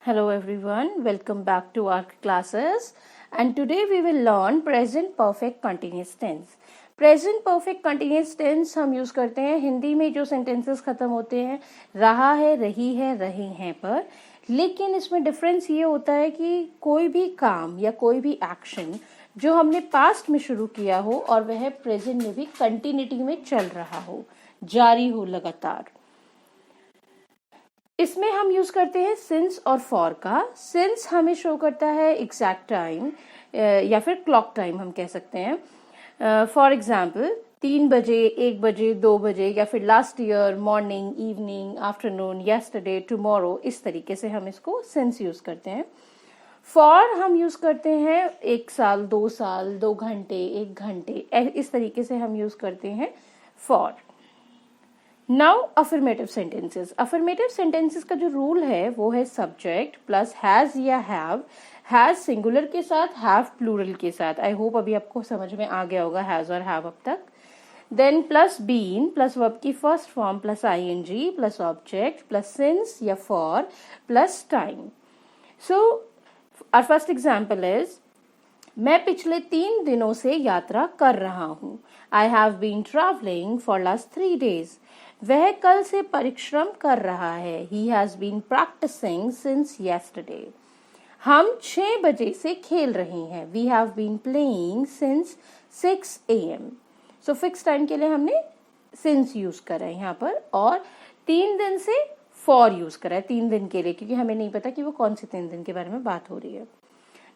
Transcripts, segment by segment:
Hello everyone, welcome back to our classes and today we will learn present perfect continuous tense. Present perfect continuous tense हम use करते हैं हिंदी में जो sentences खत्म होते हैं रहा है, रही है, रहे हैं पर, लेकिन इसमें डिफरेंस ये होता है कि कोई भी काम या कोई भी एक्शन जो हमने पास्ट में शुरू किया हो और वह प्रेजेंट में भी कंटिन्यूटी में चल रहा हो, जारी हो लगातार। इसमें हम यूज करते हैं सिंस और फॉर का। सिंस हमें शो करता है एग्जैक्ट टाइम या फिर क्लॉक टाइम हम कह सकते हैं। फॉर एग्जाम्पल 3 बजे, 1 बजे, 2 बजे या फिर last year, morning, evening, afternoon, yesterday, tomorrow, इस तरीके से हम इसको सिंस यूज करते हैं। फॉर हम यूज करते हैं 1 साल, 2 साल, 2 घंटे, 1 घंटे, इस तरीके से हम यूज करते हैं for. Now affirmative sentences. Affirmative sentences का जो रूल है वो है सब्जेक्ट प्लस हैज या हैव। हैज सिंगुलर के साथ, हैव प्लूरल के साथ। आई होप अभी आपको समझ में आ गया होगा हैज और हैव अब तक। Then plus been plus verb की first form plus ING plus object plus since या for plus time. So our first example is मैं पिछले 3 दिनों से यात्रा कर रहा हूँ। I have been travelling for last 3 days। वह कल से परिश्रम कर रहा है। He has been practicing since yesterday। हम 6 बजे से खेल रहे हैं। We have been playing since 6 AM। So fixed time के लिए हमने since यूज करा है यहाँ पर, और 3 दिन से for यूज करा है 3 दिन के लिए, क्योंकि हमें नहीं पता कि वो कौन से 3 दिन के बारे में बात हो रही है।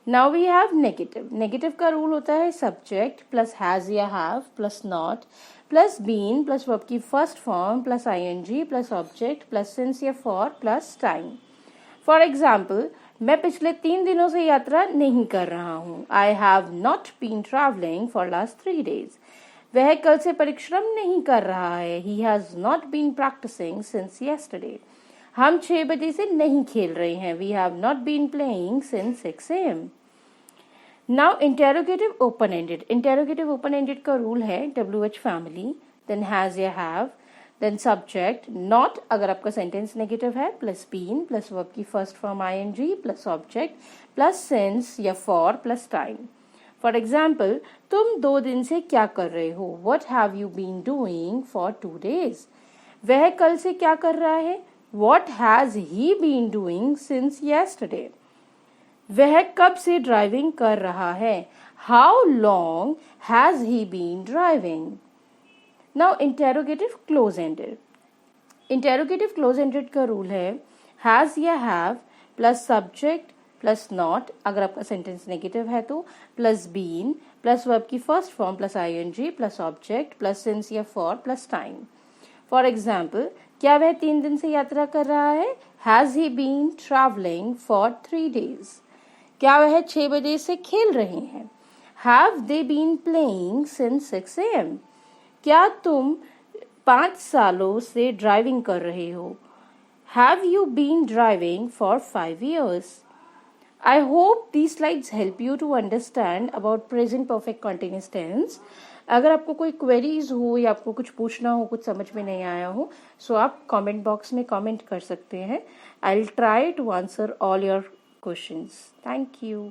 Now we have negative. Negative का रूल होता है सब्जेक्ट प्लस हैज या have plus not plus been plus verb की first form plus ING plus object plus since या for plus time. For example मैं पिछले 3 दिनों से यात्रा नहीं कर रहा हूँ। I have not been travelling for last 3 days। वह कल से परिश्रम नहीं कर रहा है। He has not been practising since yesterday. हम 6 बजे से नहीं खेल रहे हैं। We have not been playing since 6 AM। Now interrogative open ended. Interrogative open ended का रूल है WH फैमिली, देन हैज या हैव, देन सब्जेक्ट, नॉट अगर आपका सेंटेंस नेगेटिव है, प्लस बीन प्लस वर्ब की first form ING plus object plus since या for plus time. For example तुम 2 दिन से क्या कर रहे हो। What have you been doing for 2 days? वह कल से क्या कर रहा है। What has he been doing since yesterday? वह कब से ड्राइविंग कर रहा है। How long has he been driving? Now interrogative close-ended. Interrogative close-ended का रूल है has या have plus subject plus not अगर आपका सेंटेंस नेगेटिव है तो, प्लस बीन प्लस वर्ब की first form plus ING plus object plus since या for plus time. For example क्या वह 3 दिन से यात्रा कर रहा है। Has he been travelling for 3 days। क्या वह 6 बजे से खेल रहे हैं। Have they been playing since 6 AM। क्या तुम 5 सालों से ड्राइविंग कर रहे हो। Have you been driving for 5 years। I hope these slides help you to understand about present perfect continuous tense। अगर आपको कोई क्वेरीज हो या आपको कुछ पूछना हो, कुछ समझ में नहीं आया हो, सो आप कमेंट बॉक्स में कमेंट कर सकते हैं। I will try to answer all your questions. Thank you.